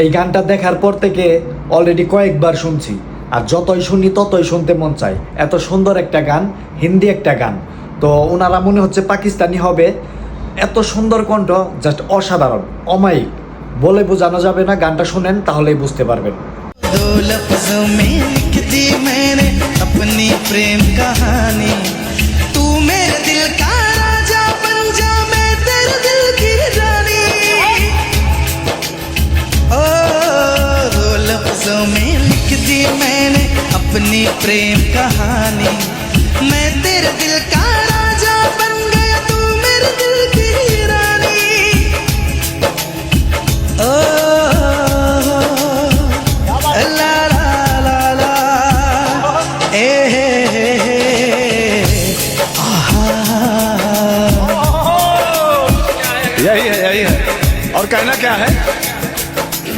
এই গানটা দেখার পর থেকে অলরেডি কয়েকবার শুনছি, আর যতই শুনি ততই শুনতে মন চায়। এত সুন্দর একটা গান, হিন্দি একটা গান। তো ওনারা মনে হচ্ছে পাকিস্তানি হবে। এত সুন্দর কণ্ঠ, জাস্ট অসাধারণ, অমায়িক, বলে বোঝানো যাবে না। গানটা শুনেন তাহলেই বুঝতে পারবেন। दो लफ्जों में लिख दी मैंने अपनी प्रेम कहानी। तू मेरे दिल का राजा बन जा, मैं तेरे दिल की रानी। ओ दो लफ्जों में लिख दी मैंने अपनी प्रेम कहानी। मैं तेरे दिल का राजा बन गया, तू मेरे दिल की रानी। ओ ला ला ला ला ए आहा। यही है और कहना क्या है।